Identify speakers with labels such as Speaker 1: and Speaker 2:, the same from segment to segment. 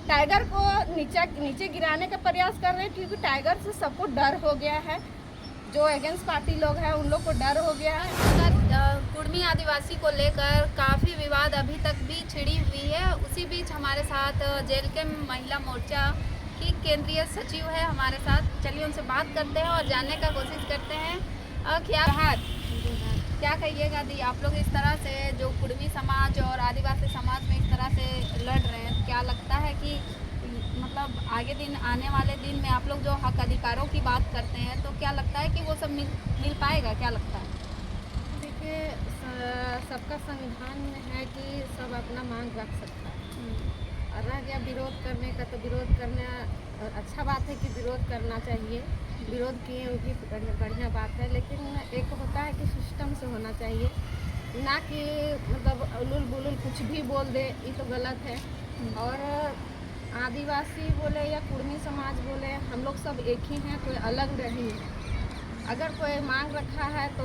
Speaker 1: Tiger को नीचे गिराने का प्रयास कर रहे हैं, क्योंकि टाइगर से सबको डर हो गया है। जो अगेंस्ट पार्टी लोग हैं उन लोग को डर हो गया है।
Speaker 2: कुड़मी आदिवासी को लेकर काफ़ी विवाद अभी तक भी छिड़ी हुई है। उसी बीच हमारे साथ जेल के महिला मोर्चा की केंद्रीय सचिव है हमारे साथ। चलिए उनसे बात करते हैं और जानने का कोशिश करते हैं। क्या कहिएगा दी, आप लोग इस तरह से जो कुड़मी समाज और आदिवासी समाज में इस तरह से लड़ रहे हैं, क्या लगता है कि मतलब आने वाले दिन में आप लोग जो हक अधिकारों की बात करते हैं तो क्या लगता है कि वो सब मिल पाएगा? क्या लगता है?
Speaker 1: देखिए, सबका संविधान में है कि सब अपना मांग रख सकता है। और रह गया विरोध करने का, तो विरोध करना अच्छा बात है कि विरोध करना चाहिए। विरोध किए वो भी बढ़िया बात है, लेकिन एक होता है कि सिस्टम से होना चाहिए, ना कि मतलब उलुल बुलुल कुछ भी बोल दे, ये तो गलत है। और आदिवासी बोले या कुड़मी समाज बोले, हम लोग सब एक ही हैं, कोई अलग नहीं है। अगर कोई मांग रखा है तो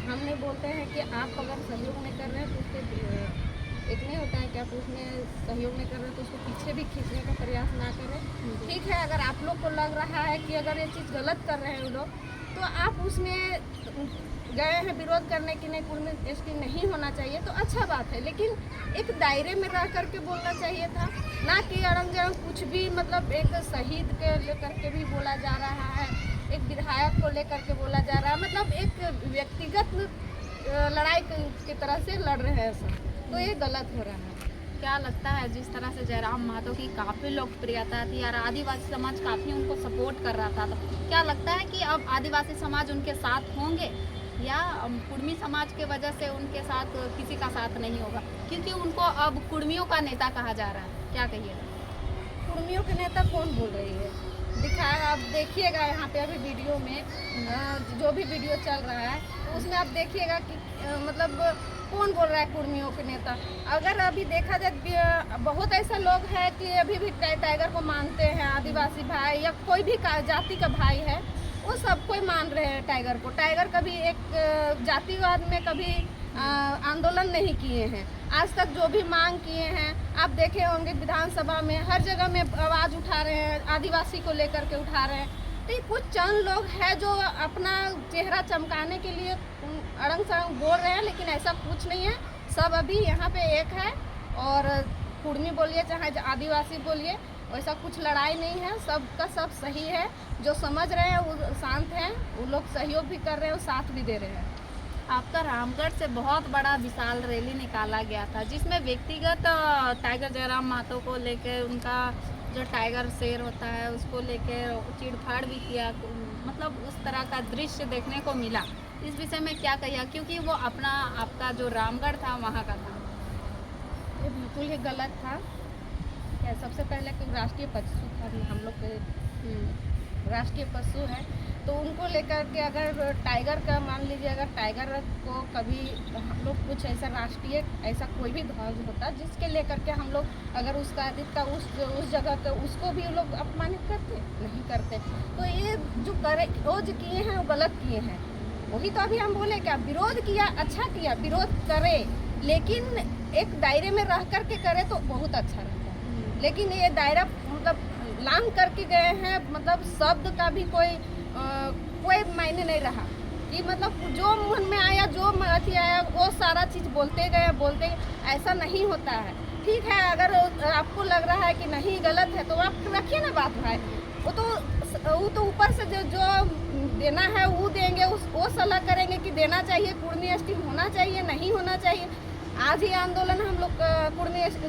Speaker 1: हम नहीं बोलते हैं कि आप अगर सहयोग नहीं कर रहे हैं तो उसके एक नहीं होता है कि आप उसमें सहयोग नहीं कर रहे हैं तो उसको पीछे भी खींचने का प्रयास ना करें। ठीक है, अगर आप लोग को लग रहा है कि अगर ये चीज़ गलत कर रहे हैं वो लोग, तो आप उसमें गए हैं विरोध करने की, नहीं कुड़मी एसटी नहीं होना चाहिए, तो अच्छा बात है। लेकिन एक दायरे में रह करके बोलना चाहिए था, ना कि अड़ंग जड़ंग कुछ भी। मतलब एक शहीद के लेकर के भी बोला जा रहा है, एक विधायक को लेकर के बोला जा रहा है, मतलब एक व्यक्तिगत लड़ाई की तरह से लड़ रहे हैं सब, तो ये गलत हो रहा है।
Speaker 2: क्या लगता है जिस तरह से जयराम महतो की काफ़ी लोकप्रियता थी और आदिवासी समाज काफ़ी उनको सपोर्ट कर रहा था, तो क्या लगता है कि अब आदिवासी समाज उनके साथ होंगे या कुड़मी समाज के वजह से उनके साथ किसी का साथ नहीं होगा? क्योंकि उनको अब कुड़मियों का नेता कहा जा रहा है, क्या कहिएगा?
Speaker 1: कुड़मियों के नेता कौन बोल रही है? दिखाएगा, आप देखिएगा यहाँ पे अभी वीडियो में जो भी वीडियो चल रहा है तो उसमें आप देखिएगा कि मतलब कौन बोल रहा है कुड़मियों के नेता। अगर अभी देखा जाए, बहुत ऐसा लोग है कि अभी भी टाइगर को मानते हैं, आदिवासी भाई या कोई भी जाति का भाई है, वो सब कोई मान रहे हैं टाइगर को। टाइगर कभी एक जातिवाद में कभी आंदोलन नहीं किए हैं। आज तक जो भी मांग किए हैं आप देखे होंगे, विधानसभा में हर जगह में आवाज़ उठा रहे हैं, आदिवासी को लेकर के उठा रहे हैं। तो कुछ चंद लोग हैं जो अपना चेहरा चमकाने के लिए अड़ंग सड़ंग बोल रहे हैं, लेकिन ऐसा कुछ नहीं है। सब अभी यहाँ पे एक है, और कुड़मी बोलिए चाहे आदिवासी बोलिए, वैसा कुछ लड़ाई नहीं है। सबका सब सही है, जो समझ रहे हैं वो शांत हैं, वो लोग सहयोग भी कर रहे हैं और साथ भी दे रहे हैं।
Speaker 2: आपका रामगढ़ से बहुत बड़ा विशाल रैली निकाला गया था, जिसमें व्यक्तिगत टाइगर जयराम महतो को लेकर, उनका जो टाइगर शेर होता है उसको लेकर चिड़फाड़ भी किया, मतलब उस तरह का दृश्य देखने को मिला। इस विषय में क्या कहिए, क्योंकि वो आपका जो रामगढ़ था वहाँ का था?
Speaker 1: ये बिल्कुल ही गलत था। सबसे पहले कि राष्ट्रीय पशु था, हम लोग के राष्ट्रीय पशु है, तो उनको लेकर के अगर टाइगर का मान लीजिए, अगर टाइगर को कभी हम लोग कुछ ऐसा राष्ट्रीय ऐसा कोई भी ध्वज होता जिसके लेकर के हम लोग अगर उसका अधिकता उस जगह का उसको भी लोग अपमानित करते नहीं करते। तो ये जो करे वो जो किए हैं वो गलत किए हैं। वही तो अभी हम बोले क्या, विरोध किया, अच्छा किया, विरोध करे, लेकिन एक दायरे में रह करके करे तो बहुत अच्छा रहता है। लेकिन ये दायरा मतलब लांग करके गए हैं, मतलब शब्द का भी कोई मायने नहीं रहा कि मतलब जो मन में आया, जो अथी आया, वो सारा चीज़ बोलते गए। ऐसा नहीं होता है। ठीक है, अगर आपको लग रहा है कि नहीं गलत है तो आप रखिए ना बात भाई। वो तो ऊपर से जो देना है वो देंगे, वो सलाह करेंगे कि देना चाहिए, कुड़मी एसटी होना चाहिए, नहीं होना चाहिए। आज ही आंदोलन हम लोग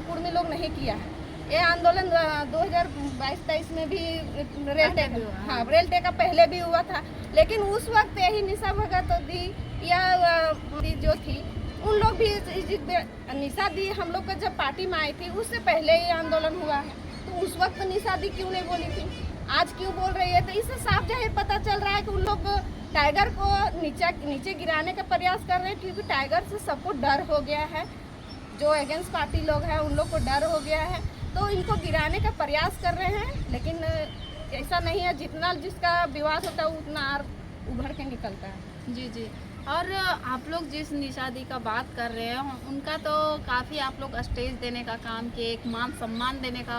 Speaker 1: कुड़मी लोग नहीं किया है। ये आंदोलन 2022-23 में भी रेल टेका पहले भी हुआ था, लेकिन उस वक्त यही निशा भगत दी या जो थी उन लोग भी निशा दी हम लोग का जब पार्टी में आई थी उससे पहले ही आंदोलन हुआ है, तो उस वक्त निशा दी क्यों नहीं बोली थी, आज क्यों बोल रही है? तो इससे साफ जाहिर पता चल रहा है कि उन लोग टाइगर को नीचे गिराने का प्रयास कर रहे हैं, क्योंकि टाइगर से सबको डर हो गया है। जो अगेंस्ट पार्टी लोग हैं उन लोग को डर हो गया है, तो इनको गिराने का प्रयास कर रहे हैं। लेकिन ऐसा नहीं है, जितना जिसका विवाद होता है उतना उभर के निकलता है।
Speaker 2: जी जी, और आप लोग जिस निशा दी का बात कर रहे हैं उनका तो काफ़ी आप लोग स्टेज देने का काम किए, एक मान सम्मान देने का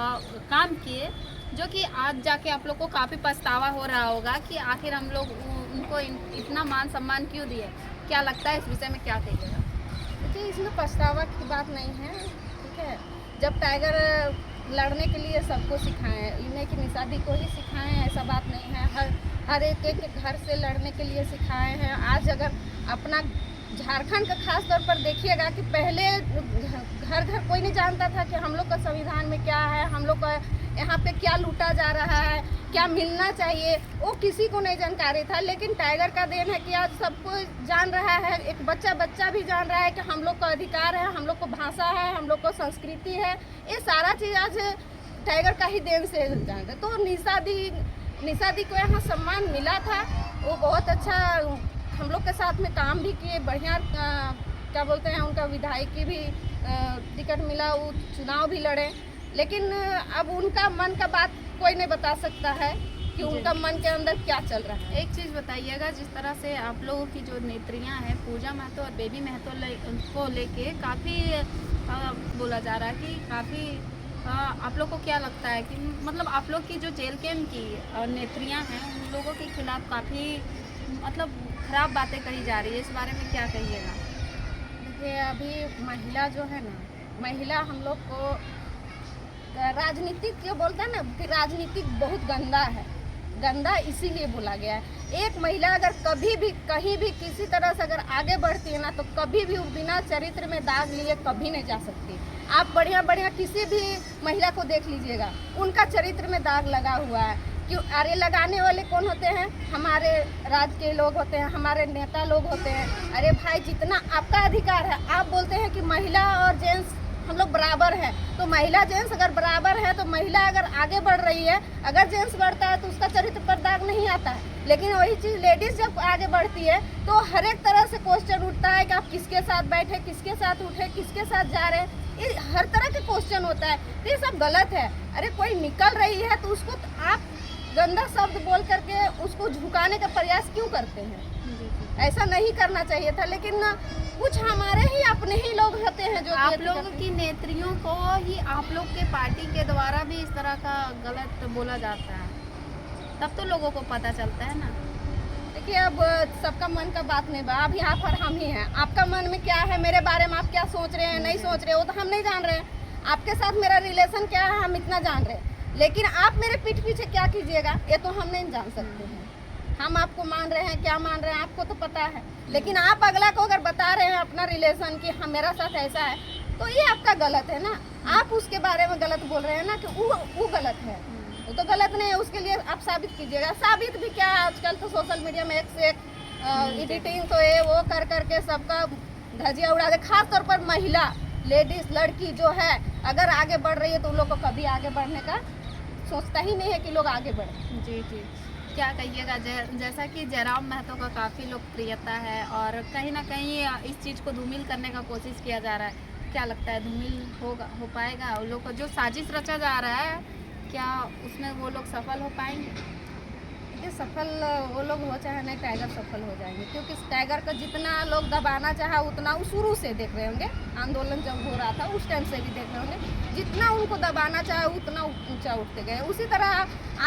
Speaker 2: काम किए, जो कि आज जाके आप लोग को काफ़ी पछतावा हो रहा होगा कि आखिर हम लोग उनको इतना मान सम्मान क्यों दिए। क्या लगता है इस विषय में, क्या कहिएगा?
Speaker 1: देखिए, इसमें पछतावा की बात नहीं है, ठीक है। जब टाइगर लड़ने के लिए सबको सिखाएं, इन्हें कि निशा दी को ही सिखाएं ऐसा बात नहीं है, हर एक के घर से लड़ने के लिए सिखाए हैं। आज अगर अपना झारखंड का खास तौर पर देखिएगा कि पहले घर घर कोई नहीं जानता था कि हम लोग का संविधान में क्या है, हम लोग का यहाँ पे क्या लूटा जा रहा है, क्या मिलना चाहिए, वो किसी को नहीं जानकारी था। लेकिन टाइगर का देन है कि आज सबको जान रहा है, एक बच्चा भी जान रहा है कि हम लोग का अधिकार है, हम लोग को भाषा है, हम लोग को संस्कृति है। ये सारा चीज़ आज टाइगर का ही देन से जान रहे। तो निशा दी को यहाँ सम्मान मिला था, वो बहुत अच्छा हम लोग के साथ में काम भी किए, बढ़िया क्या बोलते हैं, उनका विधायक की भी टिकट मिला, वो चुनाव भी लड़े। लेकिन अब उनका मन का बात कोई नहीं बता सकता है कि उनका मन के अंदर क्या चल रहा है।
Speaker 2: एक चीज़ बताइएगा, जिस तरह से आप लोगों की जो नेत्रियां हैं पूजा महतो और बेबी महतो को लेके काफ़ी बोला जा रहा है कि काफ़ी आप लोग को क्या लगता है कि मतलब आप लोग की जो जेल कैंप की नेत्रियां हैं उन लोगों के खिलाफ काफ़ी मतलब खराब बातें कही जा रही है, इस बारे में क्या कहिएगा?
Speaker 1: देखिए, अभी महिला जो है ना, महिला हम लोग को राजनीतिक जो बोलता है ना कि राजनीतिक बहुत गंदा है, गंदा इसीलिए बोला गया है। एक महिला अगर कभी भी कहीं भी किसी तरह से अगर आगे बढ़ती है ना, तो कभी भी बिना चरित्र में दाग लिए कभी नहीं जा सकती। आप बढ़िया किसी भी महिला को देख लीजिएगा, उनका चरित्र में दाग लगा हुआ है। क्यों? अरे लगाने वाले कौन होते हैं? हमारे राज्य के लोग होते हैं, हमारे नेता लोग होते हैं। अरे भाई, जितना आपका अधिकार है, आप बोलते हैं कि महिला और जेंट्स हम लोग बराबर हैं, तो महिला जेंट्स अगर बराबर है तो महिला अगर आगे बढ़ रही है, अगर जेंट्स बढ़ता है तो उसका चरित्र पर दाग नहीं आता है। लेकिन वही चीज़ लेडीज़ जब आगे बढ़ती है तो हर एक तरह से क्वेश्चन उठता है कि आप किसके साथ बैठे, किसके साथ उठे, किसके साथ जा रहे हैं, ये हर तरह के क्वेश्चन होता है। तो ये सब गलत है। अरे कोई निकल रही है तो उसको आप गंदा शब्द बोल करके उसको झुकाने का प्रयास क्यों करते हैं? ऐसा नहीं करना चाहिए था। लेकिन कुछ हमारे ही अपने ही लोग होते हैं जो
Speaker 2: आप लोगों की नेत्रियों को ही आप लोग के पार्टी के द्वारा भी इस तरह का गलत बोला जाता है, तब तो लोगों को पता चलता है ना।
Speaker 1: देखिए, अब सबका मन का बात नहीं बा, अब यहाँ पर हम ही हैं। आपका मन में क्या है, मेरे बारे में आप क्या सोच रहे हैं, नहीं सोच रहे, वो तो हम नहीं जान रहे हैं। आपके साथ मेरा रिलेशन क्या है हम इतना जान रहे हैं, लेकिन आप मेरे पीठ पीछे क्या कीजिएगा ये तो हम नहीं जान सकते हैं। हम आपको मान रहे हैं, क्या मान रहे हैं आपको तो पता है, लेकिन आप अगला को अगर बता रहे हैं अपना रिलेशन कि हम मेरा साथ ऐसा है, तो ये आपका गलत है ना। आप उसके बारे में गलत बोल रहे हैं ना कि वो गलत है, वो तो गलत नहीं है। उसके लिए आप साबित कीजिएगा। साबित भी क्या, आजकल तो सोशल मीडिया में एक से एक एडिटिंग तो है, वो कर करके सबका धजिया उड़ा दे। खास तौर पर महिला, लेडीज, लड़की जो है अगर आगे बढ़ रही है तो उन लोग को कभी आगे बढ़ने का सोचता ही नहीं है कि लोग आगे बढ़े।
Speaker 2: जी जी, क्या कहिएगा? जैसा कि जयराम महतो का काफ़ी लोकप्रियता है और कहीं ना कहीं इस चीज़ को धूमिल करने का कोशिश किया जा रहा है, क्या लगता है धूमिल हो पाएगा? उन लोग को जो साजिश रचा जा रहा है, क्या उसमें वो लोग सफल हो पाएंगे?
Speaker 1: ये सफल वो लोग हो चाहे नहीं, टाइगर सफल हो जाएंगे। क्योंकि टाइगर का जितना लोग दबाना चाहा उतना, वो शुरू से देख रहे होंगे, आंदोलन जब हो रहा था उस टाइम से भी देख रहे होंगे, जितना उनको दबाना चाहा उतना ऊंचा उठते गए। उसी तरह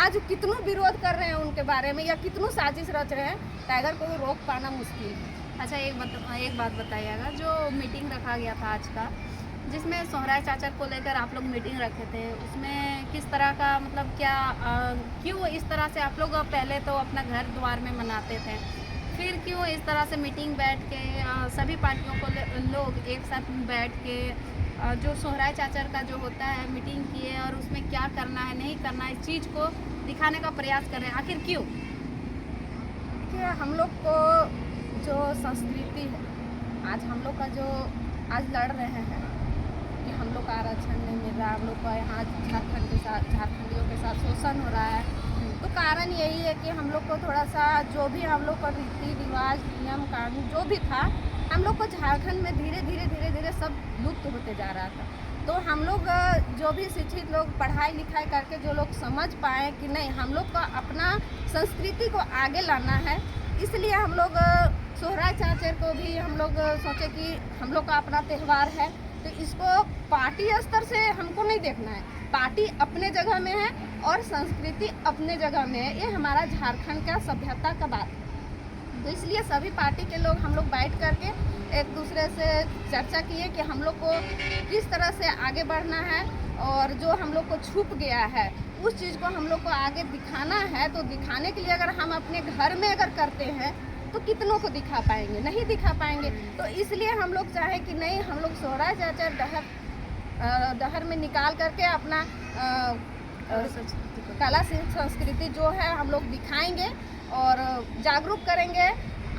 Speaker 1: आज कितनों विरोध कर रहे हैं उनके बारे में या कितनों साजिश रच रहे हैं, टाइगर को रोक पाना मुश्किल है।
Speaker 2: अच्छा, एक बात बताइएगा, जो मीटिंग रखा गया था आज का, जिसमें सोहराय चाचा को लेकर आप लोग मीटिंग रखे थे, उसमें किस तरह का मतलब क्या क्यों इस तरह से आप लोग पहले तो अपना घर द्वार में मनाते थे, फिर क्यों इस तरह से मीटिंग बैठ के सभी पार्टियों को लोग एक साथ बैठ के जो सोहराय चाचर का जो होता है मीटिंग किए और उसमें क्या करना है नहीं करना है, इस चीज़ को दिखाने का प्रयास कर रहे हैं, आखिर क्यों?
Speaker 1: देखिए, हम लोग को जो संस्कृति है, आज हम लोग का जो आज लड़ रहे हैं कि हम लोग का आरक्षण नहीं मिल रहा, हम लोग का यहाँ झारखंडियों के साथ शोषण हो रहा है, तो कारण यही है कि हम लोग को थोड़ा सा जो भी हम लोग का रीति रिवाज, नियम कानून जो भी था, हम लोग को झारखंड में धीरे धीरे सब लुप्त होते जा रहा था। तो हम लोग जो भी शिक्षित लोग पढ़ाई लिखाई करके जो लोग समझ पाए कि नहीं, हम लोग का अपना संस्कृति को आगे लाना है, इसलिए हम लोग सोहराय चाचर को भी हम लोग सोचे कि हम लोग का अपना त्यौहार है, तो इसको पार्टी स्तर से हमको नहीं देखना है। पार्टी अपने जगह में है और संस्कृति अपने जगह में है। ये हमारा झारखंड का सभ्यता का बात है। तो इसलिए सभी पार्टी के लोग हम लोग बैठ करके एक दूसरे से चर्चा किए कि हम लोग को किस तरह से आगे बढ़ना है, और जो हम लोग को छुप गया है उस चीज़ को हम लोग को आगे दिखाना है। तो दिखाने के लिए अगर हम अपने घर में अगर करते हैं तो कितनों को दिखा पाएंगे, नहीं दिखा पाएंगे। तो इसलिए हम लोग चाहे कि नहीं, हम लोग सोहराय चाचर डहर में निकाल करके अपना कला संस्कृति जो है हम लोग दिखाएंगे और जागरूक करेंगे।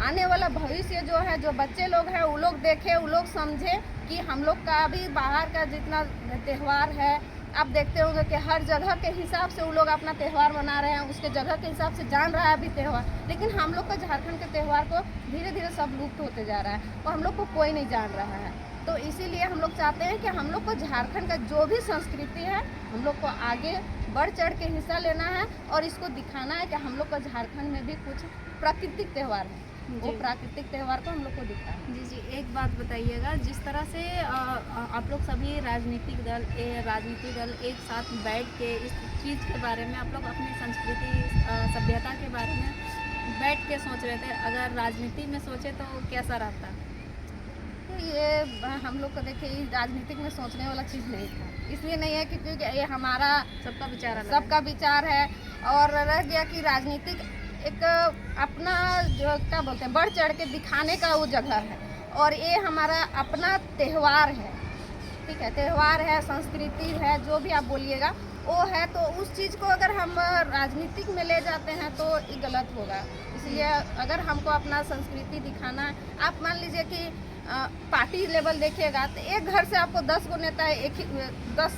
Speaker 1: आने वाला भविष्य जो है, जो बच्चे लोग हैं, वो लोग देखें, वो लोग समझें कि हम लोग का भी बाहर का जितना त्यौहार है, आप देखते होंगे कि हर जगह के हिसाब से वो लोग अपना त्यौहार मना रहे हैं, उसके जगह के हिसाब से जान रहा है अभी त्यौहार। लेकिन हम लोग का झारखंड के त्यौहार को धीरे धीरे सब लुप्त होते जा रहा है और हम लोग को कोई नहीं जान रहा है। तो इसीलिए हम लोग चाहते हैं कि हम लोग को झारखंड का जो भी संस्कृति है हम लोग को आगे बढ़ चढ़ के हिस्सा लेना है और इसको दिखाना है कि हम लोग का झारखंड में भी कुछ प्राकृतिक त्यौहार है, वो प्राकृतिक त्यौहार को हम लोग को दिखाना।
Speaker 2: जी जी, एक बात बताइएगा, जिस तरह से आप लोग सभी राजनीतिक दल एक साथ बैठ के इस चीज़ के बारे में, आप लोग अपनी संस्कृति सभ्यता के बारे में बैठ के सोच रहे थे, अगर राजनीति में सोचे तो कैसा रहता?
Speaker 1: तो ये हम लोग को देखिए, राजनीतिक में सोचने वाला चीज़ नहीं था। इसलिए नहीं है कि क्योंकि ये हमारा सबका विचार है, और रह गया कि राजनीतिक एक अपना जो क्या बोलते हैं बढ़ चढ़ के दिखाने का वो जगह है, और ये हमारा अपना त्यौहार है। ठीक है, त्यौहार है, संस्कृति है, जो भी आप बोलिएगा वो है। तो उस चीज़ को अगर हम राजनीतिक में ले जाते हैं तो ये गलत होगा। इसलिए अगर हमको अपना संस्कृति दिखाना है, आप मान लीजिए कि पार्टी लेवल देखिएगा तो एक घर से आपको 10 गो नेता 10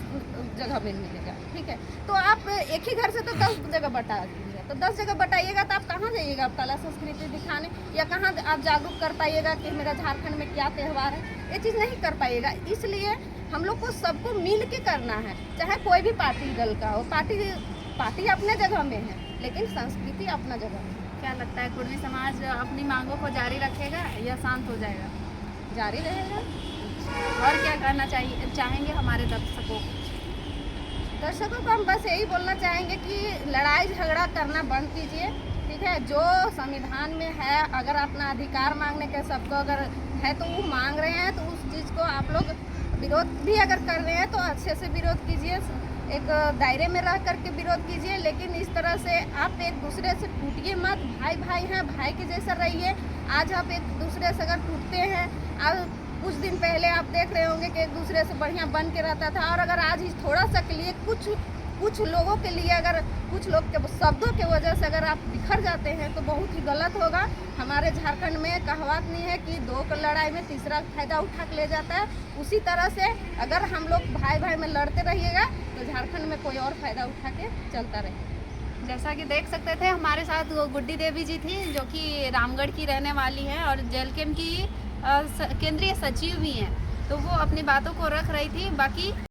Speaker 1: जगह मिलेगा। ठीक है, तो आप एक ही घर से तो 10 जगह बटा दीजिए, तो 10 जगह बटाइएगा तो आप कहाँ जाइएगा आप कला संस्कृति दिखाने, या कहाँ आप जागरूक कर पाइएगा कि मेरा झारखंड में क्या त्यौहार है? ये चीज़ नहीं कर पाइएगा। इसलिए हम लोग को सबको मिल के करना है, चाहे कोई भी पार्टी दल का हो। पार्टी अपने जगह में है, लेकिन संस्कृति अपना जगह में।
Speaker 2: क्या लगता है, कुर्मी समाज अपनी मांगों को जारी रखेगा या शांत हो जाएगा?
Speaker 1: जारी रहेगा।
Speaker 2: और क्या करना चाहेंगे हमारे दर्शकों
Speaker 1: को हम बस यही बोलना चाहेंगे कि लड़ाई झगड़ा करना बंद कीजिए। ठीक है, जो संविधान में है, अगर अपना अधिकार मांगने के सबको अगर है तो वो मांग रहे हैं, तो उस चीज़ को आप लोग विरोध भी अगर कर रहे हैं तो अच्छे से विरोध कीजिए, एक दायरे में रह करके विरोध कीजिए। लेकिन इस तरह से आप एक दूसरे से टूटिए मत। भाई भाई हैं, भाई के जैसा रहिए। आज आप एक दूसरे से अगर टूटते हैं, अब कुछ दिन पहले आप देख रहे होंगे कि एक दूसरे से बढ़िया बन के रहता था, और अगर आज इस थोड़ा सा के लिए कुछ लोगों के लिए, अगर कुछ लोग के शब्दों के वजह से अगर आप बिखर जाते हैं तो बहुत ही गलत होगा। हमारे झारखंड में कहावत नहीं है कि 2 की लड़ाई में तीसरा फायदा उठा के ले जाता है। उसी तरह से अगर हम लोग भाई भाई में लड़ते रहिएगा तो झारखंड में कोई और फायदा उठा के चलता रहेगा।
Speaker 2: जैसा कि देख सकते थे, हमारे साथ वो गुड्डी देवी जी थी, जो कि रामगढ़ की रहने वाली हैं और जेलकेम की केंद्रीय सचिव भी हैं। तो वो अपनी बातों को रख रही थी। बाकी